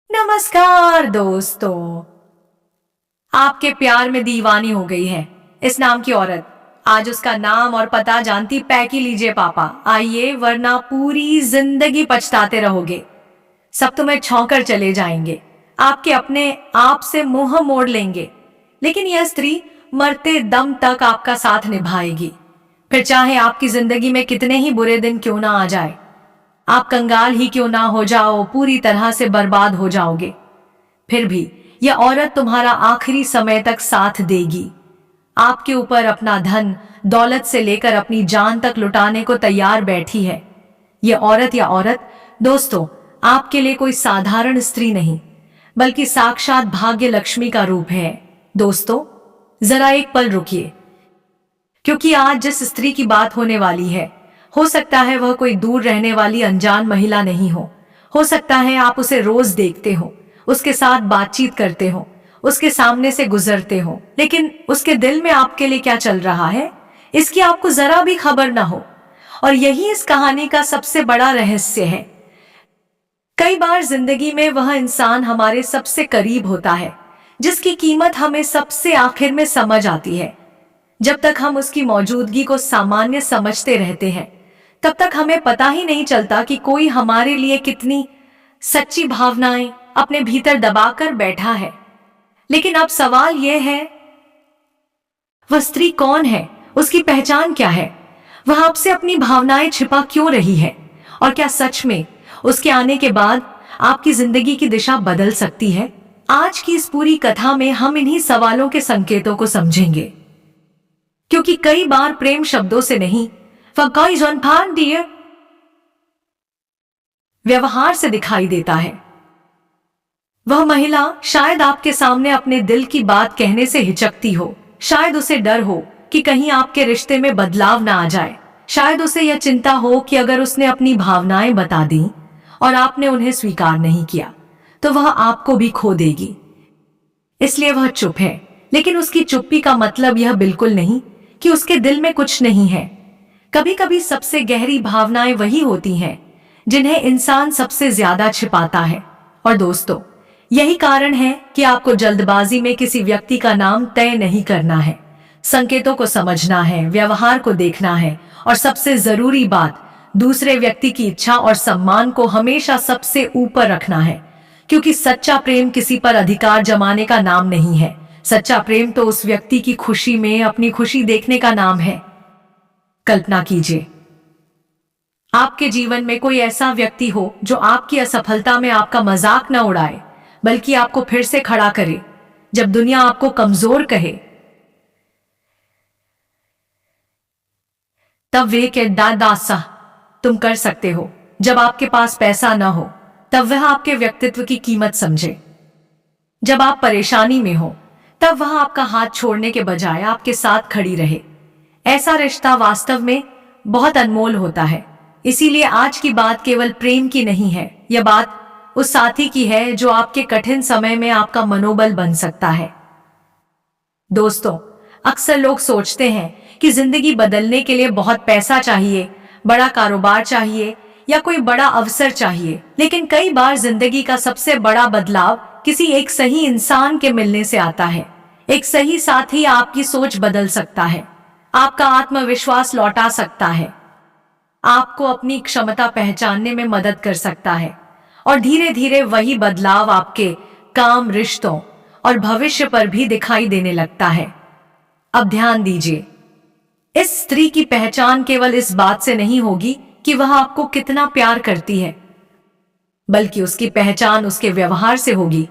नमस्कार दोस्तों। आपके प्यार में दीवानी हो गई है इस नाम की औरत। आज उसका नाम और पता जानती पैक ही लीजिए पापा, आइए, वरना पूरी जिंदगी पछताते रहोगे। सब तुम्हें छौंकर चले जाएंगे, आपके अपने आप से मुंह मोड़ लेंगे, लेकिन यह स्त्री मरते दम तक आपका साथ निभाएगी। फिर चाहे आपकी जिंदगी में कितने ही बुरे दिन क्यों ना आ जाए, आप कंगाल ही क्यों ना हो जाओ, पूरी तरह से बर्बाद हो जाओगे, फिर भी यह औरत तुम्हारा आखिरी समय तक साथ देगी। आपके ऊपर अपना धन दौलत से लेकर अपनी जान तक लुटाने को तैयार बैठी है। यह औरत दोस्तों, आपके लिए कोई साधारण स्त्री नहीं, बल्कि साक्षात भाग्य लक्ष्मी का रूप है। दोस्तों, जरा एक पल रुकिए, क्योंकि आज जिस स्त्री की बात होने वाली है, हो सकता है वह कोई दूर रहने वाली अनजान महिला नहीं हो सकता है आप उसे रोज देखते हो, उसके साथ बातचीत करते हो, उसके सामने से गुजरते हो, लेकिन उसके दिल में आपके लिए क्या चल रहा है, इसकी आपको जरा भी खबर ना हो। और यही इस कहानी का सबसे बड़ा रहस्य है। कई बार जिंदगी में वह इंसान हमारे सबसे करीब होता है, जिसकी कीमत हमें सबसे आखिर में समझ आती है। जब तक हम उसकी मौजूदगी को सामान्य समझते रहते हैं, तब तक हमें पता ही नहीं चलता कि कोई हमारे लिए कितनी सच्ची भावनाएं अपने भीतर दबाकर बैठा है। लेकिन अब सवाल यह है, वह स्त्री कौन है, उसकी पहचान क्या है, वह आपसे अपनी भावनाएं छिपा क्यों रही है, और क्या सच में उसके आने के बाद आपकी जिंदगी की दिशा बदल सकती है। आज की इस पूरी कथा में हम इन्हीं सवालों के संकेतों को समझेंगे, क्योंकि कई बार प्रेम शब्दों से नहीं, व्यवहार से दिखाई देता है। वह महिला शायद आपके सामने अपने दिल की बात कहने से हिचकती हो, शायद उसे डर हो कि कहीं आपके रिश्ते में बदलाव ना आ जाए, शायद उसे यह चिंता हो कि अगर उसने अपनी भावनाएं बता दी और आपने उन्हें स्वीकार नहीं किया तो वह आपको भी खो देगी। इसलिए वह चुप है, लेकिन उसकी चुप्पी का मतलब यह बिल्कुल नहीं कि उसके दिल में कुछ नहीं है। कभी कभी सबसे गहरी भावनाएं वही होती हैं जिन्हें इंसान सबसे ज्यादा छिपाता है। और दोस्तों, यही कारण है कि आपको जल्दबाजी में किसी व्यक्ति का नाम तय नहीं करना है। संकेतों को समझना है, व्यवहार को देखना है, और सबसे जरूरी बात, दूसरे व्यक्ति की इच्छा और सम्मान को हमेशा सबसे ऊपर रखना है। क्योंकि सच्चा प्रेम किसी पर अधिकार जमाने का नाम नहीं है। सच्चा प्रेम तो उस व्यक्ति की खुशी में अपनी खुशी देखने का नाम है। कल्पना कीजिए, आपके जीवन में कोई ऐसा व्यक्ति हो जो आपकी असफलता में आपका मजाक न उड़ाए, बल्कि आपको फिर से खड़ा करे जब दुनिया आपको कमजोर कहे। तब वे के दासा तुम कर सकते हो। जब आपके पास पैसा न हो, तब वह आपके व्यक्तित्व की कीमत समझे। जब आप परेशानी में हो, तब वह आपका हाथ छोड़ने के बजाय आपके साथ खड़ी रहे। ऐसा रिश्ता वास्तव में बहुत अनमोल होता है। इसीलिए आज की बात केवल प्रेम की नहीं है, यह बात उस साथी की है जो आपके कठिन समय में आपका मनोबल बन सकता है। दोस्तों, अक्सर लोग सोचते हैं कि जिंदगी बदलने के लिए बहुत पैसा चाहिए, बड़ा कारोबार चाहिए, या कोई बड़ा अवसर चाहिए, लेकिन कई बार जिंदगी का सबसे बड़ा बदलाव किसी एक सही इंसान के मिलने से आता है। एक सही साथी आपकी सोच बदल सकता है, आपका आत्मविश्वास लौटा सकता है, आपको अपनी क्षमता पहचानने में मदद कर सकता है, और धीरे धीरे वही बदलाव आपके काम, रिश्तों और भविष्य पर भी दिखाई देने लगता है। अब ध्यान दीजिए, इस स्त्री की पहचान केवल इस बात से नहीं होगी कि वह आपको कितना प्यार करती है, बल्कि उसकी पहचान उसके व्यवहार से होगी।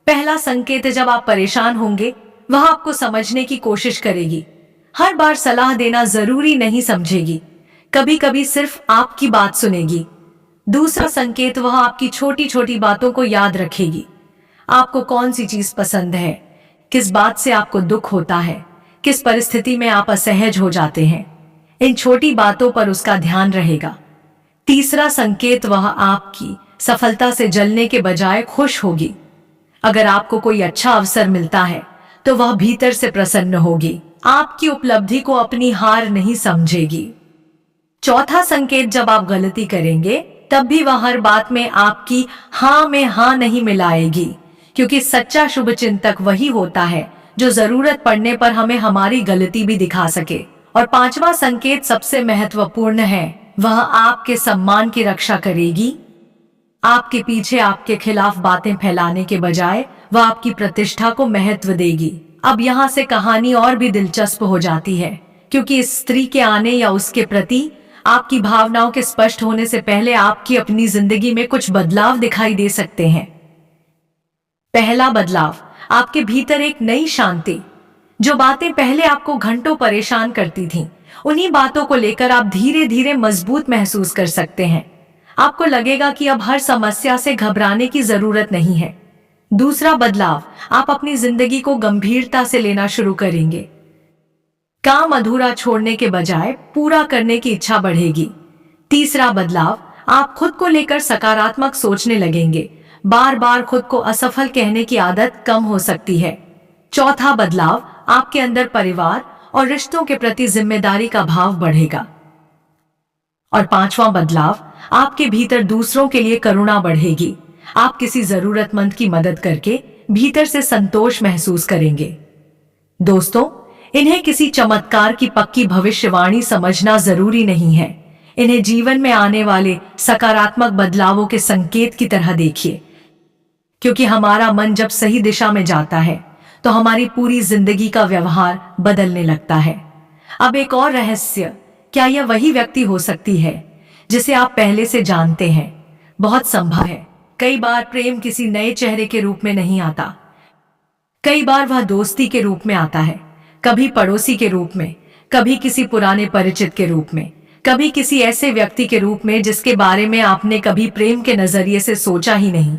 पहला संकेत, जब आप परेशान होंगे, वह आपको समझने की कोशिश करेगी। हर बार सलाह देना जरूरी नहीं समझेगी, कभी कभी सिर्फ आपकी बात सुनेगी। दूसरा संकेत, वह आपकी छोटी छोटी बातों को याद रखेगी। आपको कौन सी चीज पसंद है, किस बात से आपको दुख होता है, किस परिस्थिति में आप असहज हो जाते हैं, इन छोटी बातों पर उसका ध्यान रहेगा। तीसरा संकेत, वह आपकी सफलता से जलने के बजाय खुश होगी। अगर आपको कोई अच्छा अवसर मिलता है तो वह भीतर से प्रसन्न होगी, आपकी उपलब्धि को अपनी हार नहीं समझेगी। चौथा संकेत, जब आप गलती करेंगे तब भी वह हर बात में आपकी हाँ में हाँ नहीं मिलाएगी, क्योंकि सच्चा शुभ चिंतक वही होता है जो जरूरत पड़ने पर हमें हमारी गलती भी दिखा सके। और पांचवा संकेत सबसे महत्वपूर्ण है, वह आपके सम्मान की रक्षा करेगी। आपके पीछे आपके खिलाफ बातें फैलाने के बजाय वह आपकी प्रतिष्ठा को महत्व देगी। अब यहाँ से कहानी और भी दिलचस्प हो जाती है, क्योंकि इस स्त्री के आने या उसके प्रति आपकी भावनाओं के स्पष्ट होने से पहले आपकी अपनी जिंदगी में कुछ बदलाव दिखाई दे सकते हैं। पहला बदलाव, आपके भीतर एक नई शांति। जो बातें पहले आपको घंटों परेशान करती थीं, उन्हीं बातों को लेकर आप धीरे धीरे मजबूत महसूस कर सकते हैं। आपको लगेगा कि अब हर समस्या से घबराने की जरूरत नहीं है। दूसरा बदलाव, आप अपनी जिंदगी को गंभीरता से लेना शुरू करेंगे। काम अधूरा छोड़ने के बजाय पूरा करने की इच्छा बढ़ेगी। तीसरा बदलाव, आप खुद को लेकर सकारात्मक सोचने लगेंगे। बार बार खुद को असफल कहने की आदत कम हो सकती है। चौथा बदलाव, आपके अंदर परिवार और रिश्तों के प्रति जिम्मेदारी का भाव बढ़ेगा। और पांचवा बदलाव, आपके भीतर दूसरों के लिए करुणा बढ़ेगी। आप किसी जरूरतमंद की मदद करके भीतर से संतोष महसूस करेंगे। दोस्तों, इन्हें किसी चमत्कार की पक्की भविष्यवाणी समझना जरूरी नहीं है। इन्हें जीवन में आने वाले सकारात्मक बदलावों के संकेत की तरह देखिए, क्योंकि हमारा मन जब सही दिशा में जाता है तो हमारी पूरी जिंदगी का व्यवहार बदलने लगता है। अब एक और रहस्य, क्या यह वही व्यक्ति हो सकती है जिसे आप पहले से जानते हैं? बहुत संभव है। कई बार प्रेम किसी नए चेहरे के रूप में नहीं आता, कई बार वह दोस्ती के रूप में आता है, कभी पड़ोसी के रूप में, कभी किसी पुराने परिचित के रूप में, कभी किसी ऐसे व्यक्ति के रूप में जिसके बारे में आपने कभी प्रेम के नजरिए से सोचा ही नहीं।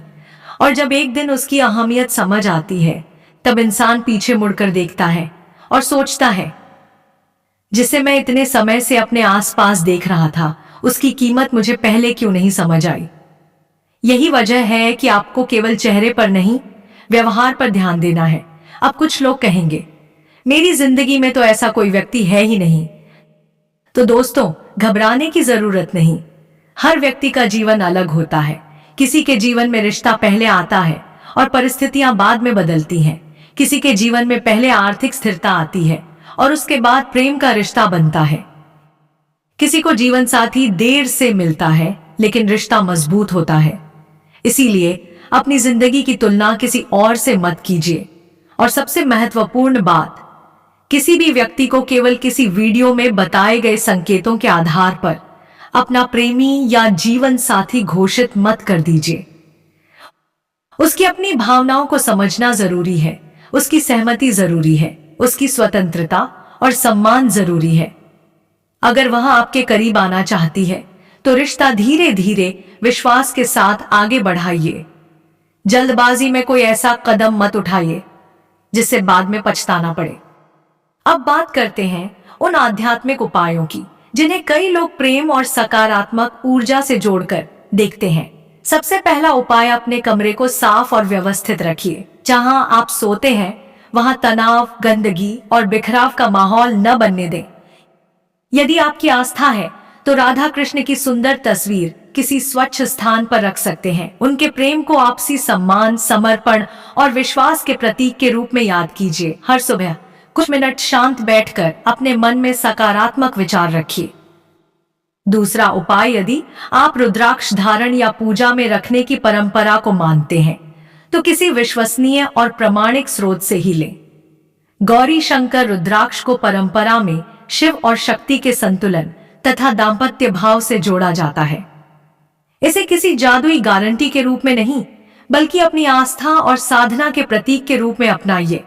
और जब एक दिन उसकी अहमियत समझ आती है, तब इंसान पीछे मुड़कर देखता है और सोचता है, जिसे मैं इतने समय से अपने आसपास देख रहा था, उसकी कीमत मुझे पहले क्यों नहीं समझ आई। यही वजह है कि आपको केवल चेहरे पर नहीं, व्यवहार पर ध्यान देना है। अब कुछ लोग कहेंगे, मेरी जिंदगी में तो ऐसा कोई व्यक्ति है ही नहीं। तो दोस्तों, घबराने की जरूरत नहीं। हर व्यक्ति का जीवन अलग होता है। किसी के जीवन में रिश्ता पहले आता है और परिस्थितियां बाद में बदलती हैं। किसी के जीवन में पहले आर्थिक स्थिरता आती है और उसके बाद प्रेम का रिश्ता बनता है। किसी को जीवन साथी देर से मिलता है, लेकिन रिश्ता मजबूत होता है। इसीलिए अपनी जिंदगी की तुलना किसी और से मत कीजिए। और सबसे महत्वपूर्ण बात, किसी भी व्यक्ति को केवल किसी वीडियो में बताए गए संकेतों के आधार पर अपना प्रेमी या जीवन साथी घोषित मत कर दीजिए। उसकी अपनी भावनाओं को समझना जरूरी है, उसकी सहमति जरूरी है, उसकी स्वतंत्रता और सम्मान जरूरी है। अगर वह आपके करीब आना चाहती है तो रिश्ता धीरे धीरे विश्वास के साथ आगे बढ़ाइए। जल्दबाजी में कोई ऐसा कदम मत उठाइए जिससे बाद में पछताना पड़े। अब बात करते हैं उन आध्यात्मिक उपायों की जिन्हें कई लोग प्रेम और सकारात्मक ऊर्जा से जोड़कर देखते हैं। सबसे पहला उपाय, अपने कमरे को साफ और व्यवस्थित रखिए। जहां आप सोते हैं वहां तनाव, गंदगी और बिखराव का माहौल न बनने दें। यदि आपकी आस्था है तो राधा कृष्ण की सुंदर तस्वीर किसी स्वच्छ स्थान पर रख सकते हैं। उनके प्रेम को आपसी सम्मान, समर्पण और विश्वास के प्रतीक के रूप में याद कीजिए। हर सुबह कुछ मिनट शांत बैठकर अपने मन में सकारात्मक विचार रखिए। दूसरा उपाय, यदि आप रुद्राक्ष धारण या पूजा में रखने की परंपरा को मानते हैं तो किसी विश्वसनीय और प्रामाणिक स्रोत से ही लें। गौरी शंकर रुद्राक्ष को परंपरा में शिव और शक्ति के संतुलन तथा दाम्पत्य भाव से जोड़ा जाता है। इसे किसी जादुई गारंटी के रूप में नहीं, बल्कि अपनी आस्था और साधना के प्रतीक के रूप में अपनाइए।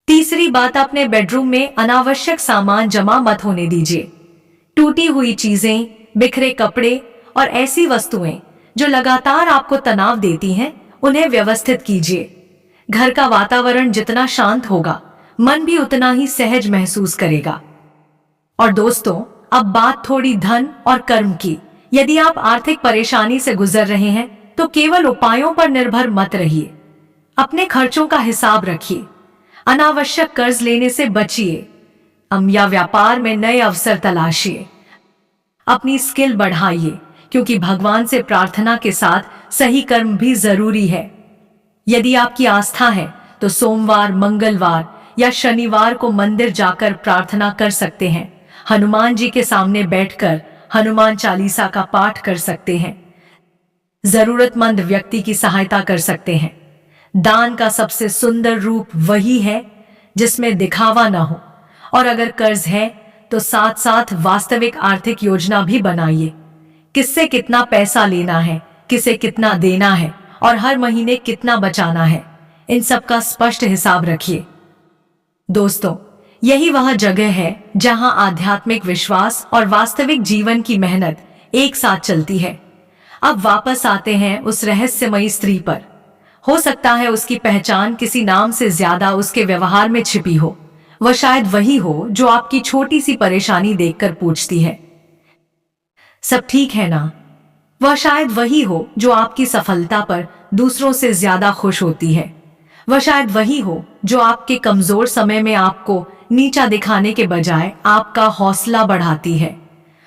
तीसरी बात, अपने बेडरूम में अनावश्यक सामान जमा मत होने दीजिए। टूटी हुई चीजें, बिखरे कपड़े और ऐसी वस्तुएं जो लगातार आपको तनाव देती हैं, उन्हें व्यवस्थित कीजिए। घर का वातावरण जितना शांत होगा, मन भी उतना ही सहज महसूस करेगा। और दोस्तों, अब बात थोड़ी धन और कर्म की। यदि आप आर्थिक परेशानी से गुजर रहे हैं तो केवल उपायों पर निर्भर मत रहिए। अपने खर्चों का हिसाब रखिए, अनावश्यक कर्ज लेने से बचिए, या व्यापार में नए अवसर तलाशिए। अपनी स्किल बढ़ाइए, क्योंकि भगवान से प्रार्थना के साथ सही कर्म भी जरूरी है। यदि आपकी आस्था है तो सोमवार, मंगलवार या शनिवार को मंदिर जाकर प्रार्थना कर सकते हैं। हनुमान जी के सामने बैठकर हनुमान चालीसा का पाठ कर सकते हैं। जरूरतमंद व्यक्ति की सहायता कर सकते हैं। दान का सबसे सुंदर रूप वही है जिसमें दिखावा ना हो। और अगर कर्ज है तो साथ साथ वास्तविक आर्थिक योजना भी बनाइए। किससे कितना पैसा लेना है, किसे कितना देना है और हर महीने कितना बचाना है, इन सब का स्पष्ट हिसाब रखिए। दोस्तों, यही वह जगह है जहां आध्यात्मिक विश्वास और वास्तविक जीवन की मेहनत एक साथ चलती है। अब वापस आते हैं उस रहस्यमयी स्त्री पर। हो सकता है उसकी पहचान किसी नाम से ज्यादा उसके व्यवहार में छिपी हो। वह शायद वही हो जो आपकी छोटी सी परेशानी देखकर पूछती है, सब ठीक है ना? वह शायद वही हो जो आपकी सफलता पर दूसरों से ज्यादा खुश होती है। वह शायद वही हो जो आपके कमजोर समय में आपको नीचा दिखाने के बजाय आपका हौसला बढ़ाती है।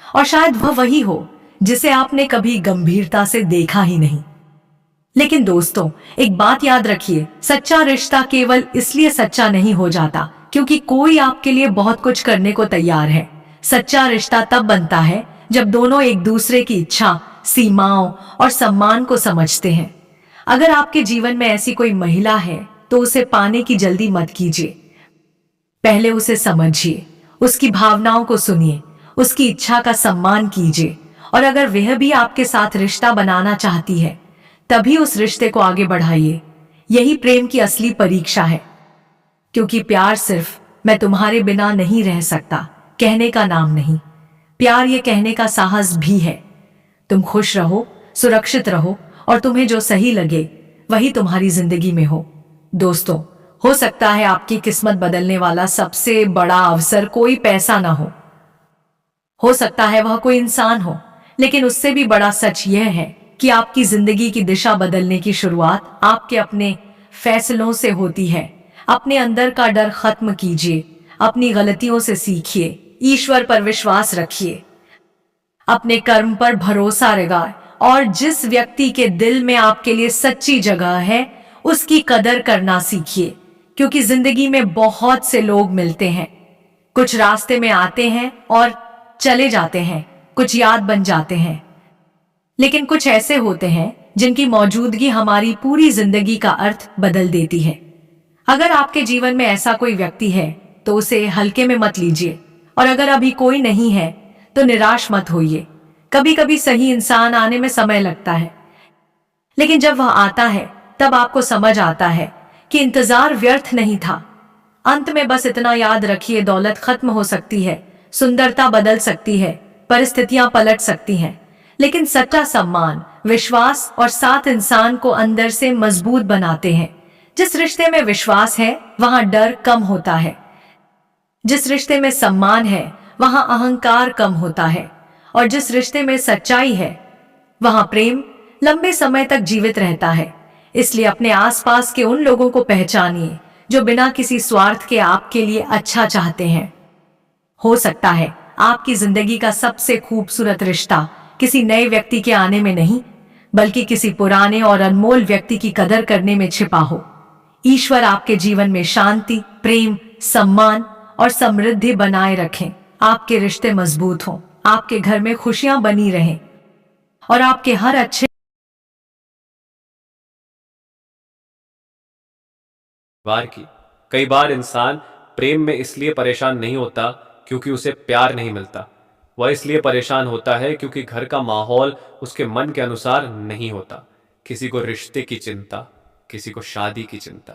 और शायद वह वही हो जिसे आपने कभी गंभीरता से देखा ही नहीं। लेकिन दोस्तों, एक बात याद रखिए, सच्चा रिश्ता केवल इसलिए सच्चा नहीं हो जाता क्योंकि कोई आपके लिए बहुत कुछ करने को तैयार है। सच्चा रिश्ता तब बनता है जब दोनों एक दूसरे की इच्छा, सीमाओं और सम्मान को समझते हैं। अगर आपके जीवन में ऐसी कोई महिला है तो उसे पाने की जल्दी मत कीजिए। पहले उसे समझिए, उसकी भावनाओं को सुनिए, उसकी इच्छा का सम्मान कीजिए। और अगर वह भी आपके साथ रिश्ता बनाना चाहती है तभी उस रिश्ते को आगे बढ़ाइए। यही प्रेम की असली परीक्षा है। क्योंकि प्यार सिर्फ मैं तुम्हारे बिना नहीं रह सकता कहने का नाम नहीं, प्यार ये कहने का साहस भी है। तुम खुश रहो, सुरक्षित रहो और तुम्हें जो सही लगे वही तुम्हारी जिंदगी में हो। दोस्तों, हो सकता है आपकी किस्मत बदलने वाला सबसे बड़ा अवसर कोई पैसा ना हो सकता है वह कोई इंसान हो, लेकिन उससे भी बड़ा सच यह है कि आपकी जिंदगी की दिशा बदलने की शुरुआत आपके अपने फैसलों से होती है। अपने अंदर का डर खत्म कीजिए, अपनी गलतियों से सीखिए, ईश्वर पर विश्वास रखिए, अपने कर्म पर भरोसा लगाए और जिस व्यक्ति के दिल में आपके लिए सच्ची जगह है उसकी कदर करना सीखिए। क्योंकि जिंदगी में बहुत से लोग मिलते हैं, कुछ रास्ते में आते हैं और चले जाते हैं, कुछ याद बन जाते हैं, लेकिन कुछ ऐसे होते हैं जिनकी मौजूदगी हमारी पूरी जिंदगी का अर्थ बदल देती है। अगर आपके जीवन में ऐसा कोई व्यक्ति है तो उसे हल्के में मत लीजिए, और अगर अभी कोई नहीं है तो निराश मत होइए। कभी कभी सही इंसान आने में समय लगता है, लेकिन जब वह आता है तब आपको समझ आता है कि इंतजार व्यर्थ नहीं था। अंत में बस इतना याद रखिए, दौलत खत्म हो सकती है, सुंदरता बदल सकती है, परिस्थितियां पलट सकती हैं, लेकिन सच्चा सम्मान, विश्वास और साथ इंसान को अंदर से मजबूत बनाते हैं। जिस रिश्ते में विश्वास है वहां डर कम होता है, जिस रिश्ते में सम्मान है वहां अहंकार कम होता है, और जिस रिश्ते में सच्चाई है वहां प्रेम लंबे समय तक जीवित रहता है। इसलिए अपने आसपास के उन लोगों को पहचानिए जो बिना किसी स्वार्थ के आपके लिए अच्छा चाहते हैं। हो सकता है आपकी जिंदगी का सबसे खूबसूरत रिश्ता किसी नए व्यक्ति के आने में नहीं, बल्कि किसी पुराने और अनमोल व्यक्ति की कदर करने में छिपा हो। ईश्वर आपके जीवन में शांति, प्रेम, सम्मान और समृद्धि बनाए रखें। आपके रिश्ते मजबूत हों, आपके घर में खुशियां बनी रहें और आपके हर अच्छे बार की कई बार इंसान प्रेम में इसलिए परेशान नहीं होता क्योंकि उसे प्यार नहीं मिलता। वह इसलिए परेशान होता है क्योंकि घर का माहौल उसके मन के अनुसार नहीं होता। किसी को रिश्ते की चिंता, किसी को शादी की चिंता,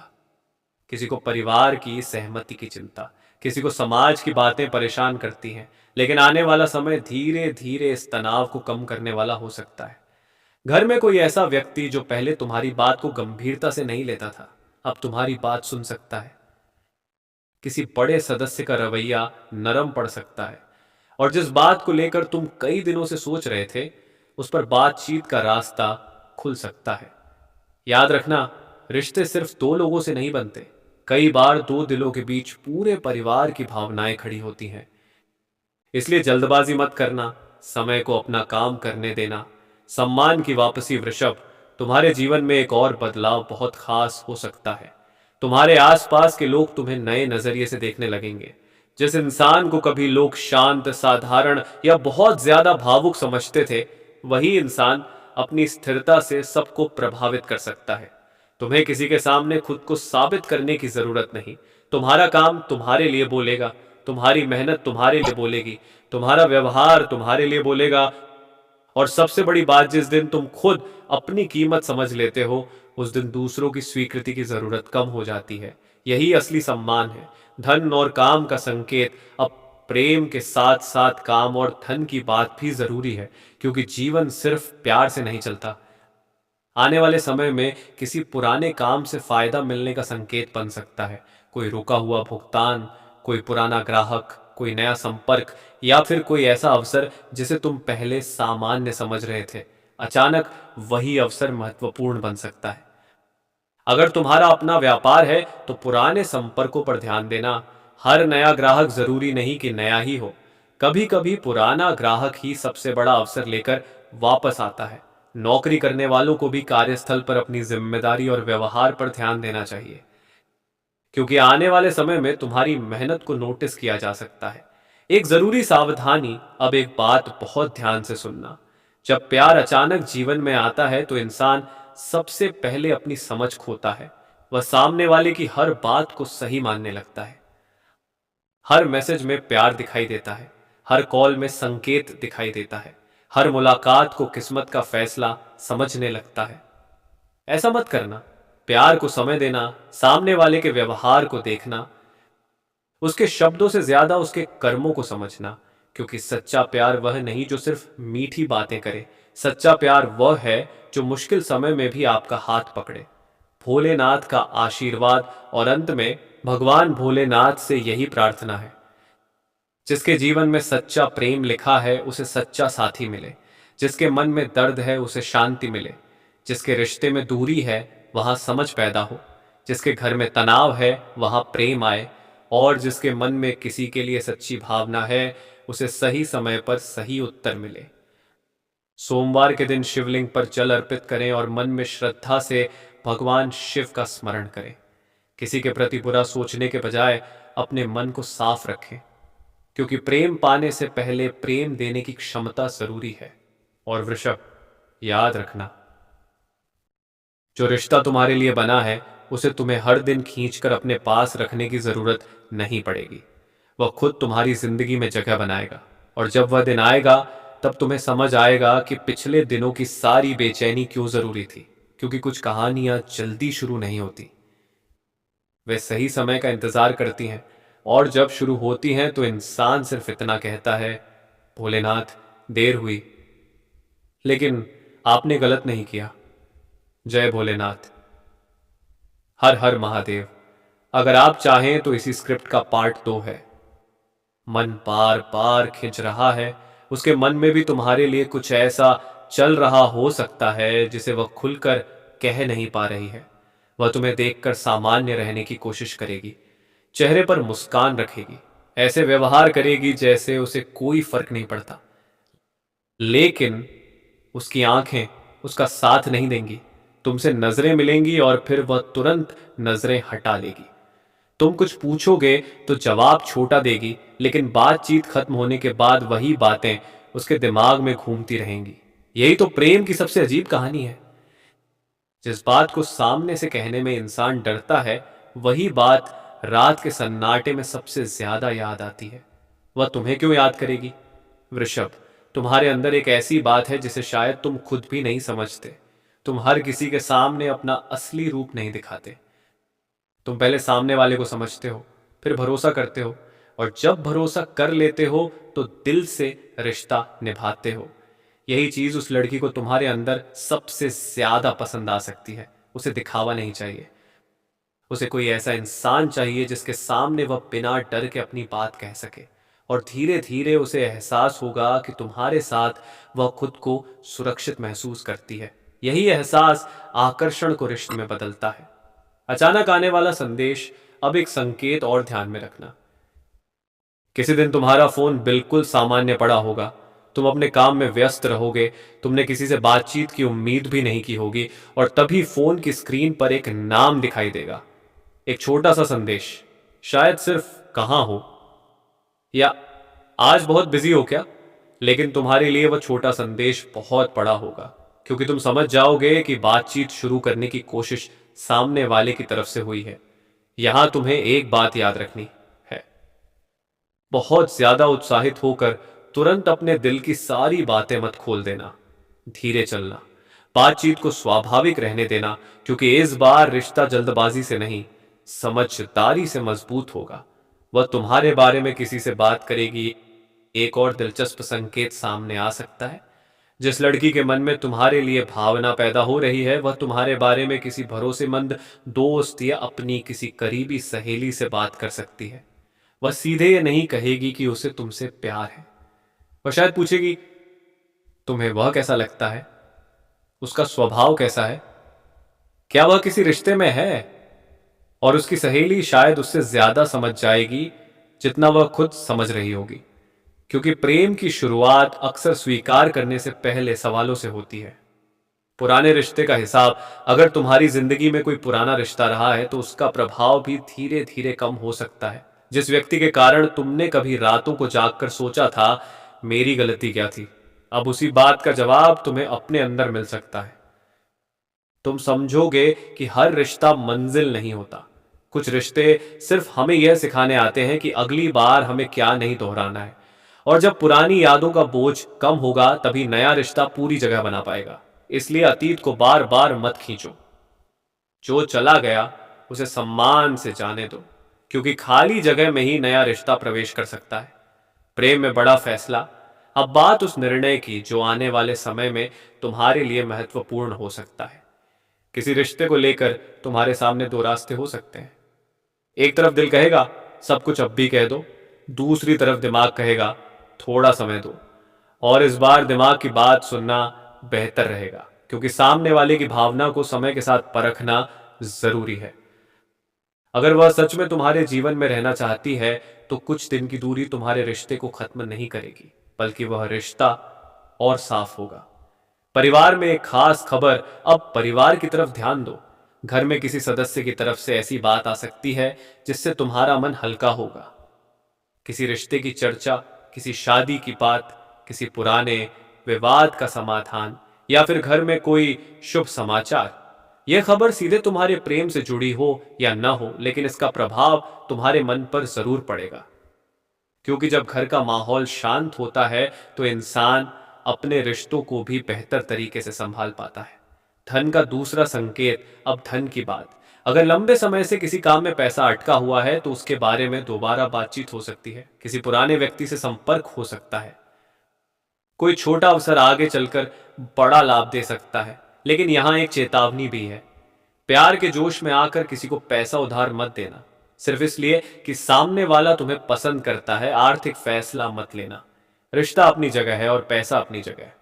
किसी को परिवार की सहमति की चिंता, किसी को समाज की बातें परेशान करती हैं। लेकिन आने वाला समय धीरे धीरे इस तनाव को कम करने वाला हो सकता है। घर में कोई ऐसा व्यक्ति जो पहले तुम्हारी बात को गंभीरता से नहीं लेता था, अब तुम्हारी बात सुन सकता है। किसी बड़े सदस्य का रवैया नरम पड़ सकता है, और जिस बात को लेकर तुम कई दिनों से सोच रहे थे उस पर बातचीत का रास्ता खुल सकता है। याद रखना, रिश्ते सिर्फ दो लोगों से नहीं बनते, कई बार दो दिलों के बीच पूरे परिवार की भावनाएं खड़ी होती हैं। इसलिए जल्दबाजी मत करना, समय को अपना काम करने देना सम्मान की वापसी वृषभ, तुम्हारे जीवन में एक और बदलाव बहुत खास हो सकता है। तुम्हारे आसपास के लोग तुम्हें नए नजरिए से देखने लगेंगे। जिस इंसान को कभी लोग शांत, साधारण या बहुत ज्यादा भावुक समझते थे, वही इंसान अपनी स्थिरता से सबको प्रभावित कर सकता है। तुम्हें किसी के सामने खुद को साबित करने की जरूरत नहीं। तुम्हारा काम तुम्हारे लिए बोलेगा, तुम्हारी मेहनत तुम्हारे लिए बोलेगी, तुम्हारा व्यवहार तुम्हारे लिए बोलेगा। और सबसे बड़ी बात, जिस दिन तुम खुद अपनी कीमत समझ लेते हो, उस दिन दूसरों की स्वीकृति की जरूरत कम हो जाती है। यही असली सम्मान है। धन और काम का संकेत। अब प्रेम के साथ साथ काम और धन की बात भी जरूरी है, क्योंकि जीवन सिर्फ प्यार से नहीं चलता। आने वाले समय में किसी पुराने काम से फायदा मिलने का संकेत बन सकता है। कोई रुका हुआ भुगतान, कोई पुराना ग्राहक, कोई नया संपर्क, या फिर कोई ऐसा अवसर जिसे तुम पहले सामान्य समझ रहे थे। अचानक वही अवसर महत्वपूर्ण बन सकता है। अगर तुम्हारा अपना व्यापार है तो पुराने संपर्कों पर ध्यान देना। हर नया ग्राहक जरूरी नहीं कि नया ही हो। कभी कभी पुराना ग्राहक ही सबसे बड़ा अवसर लेकर वापस आता है। नौकरी करने वालों को भी कार्यस्थल पर अपनी जिम्मेदारी और व्यवहार पर ध्यान देना चाहिए, क्योंकि आने वाले समय में तुम्हारी मेहनत को नोटिस किया जा सकता है। एक जरूरी सावधानी, अब एक बात बहुत ध्यान से सुनना। जब प्यार अचानक जीवन में आता है तो इंसान सबसे पहले अपनी समझ खोता है। वह सामने वाले की हर बात को सही मानने लगता है। हर मैसेज में प्यार दिखाई देता है, हर कॉल में संकेत दिखाई देता है, हर मुलाकात को किस्मत का फैसला समझने लगता है। ऐसा मत करना। प्यार को समय देना, सामने वाले के व्यवहार को देखना, उसके शब्दों से ज्यादा उसके कर्मों को समझना। क्योंकि सच्चा प्यार वह नहीं जो सिर्फ मीठी बातें करे। सच्चा प्यार वह है जो मुश्किल समय में भी आपका हाथ पकड़े। भोलेनाथ का आशीर्वाद। और अंत में भगवान भोलेनाथ से यही प्रार्थना है, जिसके जीवन में सच्चा प्रेम लिखा है उसे सच्चा साथी मिले। जिसके मन में दर्द है उसे शांति मिले। जिसके रिश्ते में दूरी है वहां समझ पैदा हो। जिसके घर में तनाव है वहां प्रेम आए। और जिसके मन में किसी के लिए सच्ची भावना है उसे सही समय पर सही उत्तर मिले। सोमवार के दिन शिवलिंग पर जल अर्पित करें और मन में श्रद्धा से भगवान शिव का स्मरण करें। किसी के प्रति बुरा सोचने के बजाय अपने मन को साफ रखें, क्योंकि प्रेम पाने से पहले प्रेम देने की क्षमता जरूरी है। और वृषभ, याद रखना, जो रिश्ता तुम्हारे लिए बना है उसे तुम्हें हर दिन खींचकर अपने पास रखने की जरूरत नहीं पड़ेगी। वह खुद तुम्हारी जिंदगी में जगह बनाएगा। और जब वह दिन आएगा तब तुम्हें समझ आएगा कि पिछले दिनों की सारी बेचैनी क्यों जरूरी थी। क्योंकि कुछ कहानियां जल्दी शुरू नहीं होती, वे सही समय का इंतजार करती हैं। और जब शुरू होती हैं तो इंसान सिर्फ इतना कहता है, भोलेनाथ, देर हुई, लेकिन आपने गलत नहीं किया। जय भोलेनाथ। हर हर महादेव। अगर आप चाहें तो इसी स्क्रिप्ट का पार्ट 2 है। मन बार बार खिंच रहा है, उसके मन में भी तुम्हारे लिए कुछ ऐसा चल रहा हो सकता है जिसे वह खुलकर कह नहीं पा रही है। वह तुम्हें देखकर सामान्य रहने की कोशिश करेगी, चेहरे पर मुस्कान रखेगी, ऐसे व्यवहार करेगी जैसे उसे कोई फर्क नहीं पड़ता। लेकिन उसकी आंखें उसका साथ नहीं देंगी। तुमसे नजरें मिलेंगी और फिर वह तुरंत नजरें हटा लेगी। तुम कुछ पूछोगे तो जवाब छोटा देगी, लेकिन बातचीत खत्म होने के बाद वही बातें उसके दिमाग में घूमती रहेंगी। यही तो प्रेम की सबसे अजीब कहानी है। जिस बात को सामने से कहने में इंसान डरता है, वही बात रात के सन्नाटे में सबसे ज्यादा याद आती है। वह तुम्हें क्यों याद करेगी? वृषभ, तुम्हारे अंदर एक ऐसी बात है जिसे शायद तुम खुद भी नहीं समझते। तुम हर किसी के सामने अपना असली रूप नहीं दिखाते। तुम पहले सामने वाले को समझते हो, फिर भरोसा करते हो, और जब भरोसा कर लेते हो तो दिल से रिश्ता निभाते हो। यही चीज उस लड़की को तुम्हारे अंदर सबसे ज्यादा पसंद आ सकती है। उसे दिखावा नहीं चाहिए। उसे कोई ऐसा इंसान चाहिए जिसके सामने वह बिना डर के अपनी बात कह सके। और धीरे धीरे उसे एहसास होगा कि तुम्हारे साथ वह खुद को सुरक्षित महसूस करती है। यही एहसास आकर्षण को रिश्ते में बदलता है। अचानक आने वाला संदेश। अब एक संकेत और ध्यान में रखना। किसी दिन तुम्हारा फोन बिल्कुल सामान्य पड़ा होगा। तुम अपने काम में व्यस्त रहोगे, तुमने किसी से बातचीत की उम्मीद भी नहीं की होगी, और तभी फोन की स्क्रीन पर एक नाम दिखाई देगा, एक छोटा सा संदेश, शायद सिर्फ कहाँ हो या आज बहुत बिजी हो क्या। लेकिन तुम्हारे लिए वह छोटा संदेश बहुत बड़ा होगा, क्योंकि तुम समझ जाओगे कि बातचीत शुरू करने की कोशिश सामने वाले की तरफ से हुई है। यहां तुम्हें एक बात याद रखनी है, बहुत ज्यादा उत्साहित होकर तुरंत अपने दिल की सारी बातें मत खोल देना। धीरे चलना, बातचीत को स्वाभाविक रहने देना, क्योंकि इस बार रिश्ता जल्दबाजी से नहीं, समझदारी से मजबूत होगा। वह तुम्हारे बारे में किसी से बात करेगी। एक और दिलचस्प संकेत सामने आ सकता है, जिस लड़की के मन में तुम्हारे लिए भावना पैदा हो रही है, वह तुम्हारे बारे में किसी भरोसेमंद दोस्त या अपनी किसी करीबी सहेली से बात कर सकती है। वह सीधे ये नहीं कहेगी कि उसे तुमसे प्यार है, वह शायद पूछेगी तुम्हें वह कैसा लगता है, उसका स्वभाव कैसा है, क्या वह किसी रिश्ते में है। और उसकी सहेली शायद उससे ज्यादा समझ जाएगी जितना वह खुद समझ रही होगी, क्योंकि प्रेम की शुरुआत अक्सर स्वीकार करने से पहले सवालों से होती है। पुराने रिश्ते का हिसाब, अगर तुम्हारी जिंदगी में कोई पुराना रिश्ता रहा है तो उसका प्रभाव भी धीरे धीरे कम हो सकता है। जिस व्यक्ति के कारण तुमने कभी रातों को जागकर सोचा था मेरी गलती क्या थी, अब उसी बात का जवाब तुम्हें अपने अंदर मिल सकता है। तुम समझोगे कि हर रिश्ता मंजिल नहीं होता, कुछ रिश्ते सिर्फ हमें यह सिखाने आते हैं कि अगली बार हमें क्या नहीं दोहराना है। और जब पुरानी यादों का बोझ कम होगा तभी नया रिश्ता पूरी जगह बना पाएगा। इसलिए अतीत को बार बार मत खींचो, जो चला गया उसे सम्मान से जाने दो, क्योंकि खाली जगह में ही नया रिश्ता प्रवेश कर सकता है। प्रेम में बड़ा फैसला, अब बात उस निर्णय की जो आने वाले समय में तुम्हारे लिए महत्वपूर्ण हो सकता है। किसी रिश्ते को लेकर तुम्हारे सामने दो रास्ते हो सकते हैं। एक तरफ दिल कहेगा सब कुछ अब भी कह दो, दूसरी तरफ दिमाग कहेगा थोड़ा समय दो। और इस बार दिमाग की बात सुनना बेहतर रहेगा, क्योंकि सामने वाले की भावना को समय के साथ परखना जरूरी है। अगर वह सच में तुम्हारे जीवन में रहना चाहती है तो कुछ दिन की दूरी तुम्हारे रिश्ते को खत्म नहीं करेगी, बल्कि वह रिश्ता और साफ होगा। परिवार में एक खास खबर, अब परिवार की तरफ ध्यान दो। घर में किसी सदस्य की तरफ से ऐसी बात आ सकती है जिससे तुम्हारा मन हल्का होगा। किसी रिश्ते की चर्चा, किसी शादी की बात, किसी पुराने विवाद का समाधान, या फिर घर में कोई शुभ समाचार। यह खबर सीधे तुम्हारे प्रेम से जुड़ी हो या न हो, लेकिन इसका प्रभाव तुम्हारे मन पर जरूर पड़ेगा, क्योंकि जब घर का माहौल शांत होता है तो इंसान अपने रिश्तों को भी बेहतर तरीके से संभाल पाता है। धन का दूसरा संकेत, अब धन की बात। अगर लंबे समय से किसी काम में पैसा अटका हुआ है तो उसके बारे में दोबारा बातचीत हो सकती है। किसी पुराने व्यक्ति से संपर्क हो सकता है। कोई छोटा अवसर आगे चलकर बड़ा लाभ दे सकता है। लेकिन यहां एक चेतावनी भी है, प्यार के जोश में आकर किसी को पैसा उधार मत देना, सिर्फ इसलिए कि सामने वाला तुम्हें पसंद करता है। आर्थिक फैसला मत लेना। रिश्ता अपनी जगह है और पैसा अपनी जगह है,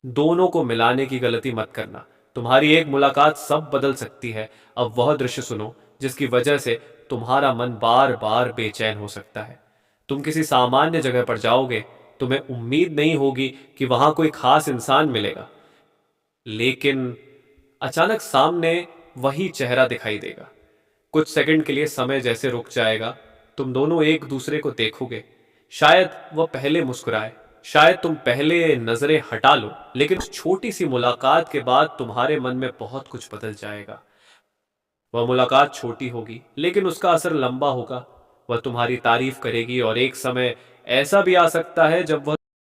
दोनों को मिलाने की गलती मत करना। तुम्हारी एक मुलाकात सब बदल सकती है। अब वह दृश्य सुनो जिसकी वजह से तुम्हारा मन बार बार बेचैन हो सकता है। तुम किसी सामान्य जगह पर जाओगे, तुम्हें उम्मीद नहीं होगी कि वहां कोई खास इंसान मिलेगा, लेकिन अचानक सामने वही चेहरा दिखाई देगा। कुछ सेकंड के लिए समय जैसे रुक जाएगा। तुम दोनों एक दूसरे को देखोगे। शायद वह पहले मुस्कुराए, शायद तुम पहले नजरें हटा लो, लेकिन उस छोटी सी मुलाकात के बाद तुम्हारे मन में बहुत कुछ बदल जाएगा। वह मुलाकात छोटी होगी लेकिन उसका असर लंबा होगा। वह तुम्हारी तारीफ करेगी और एक समय ऐसा भी आ सकता है जब वह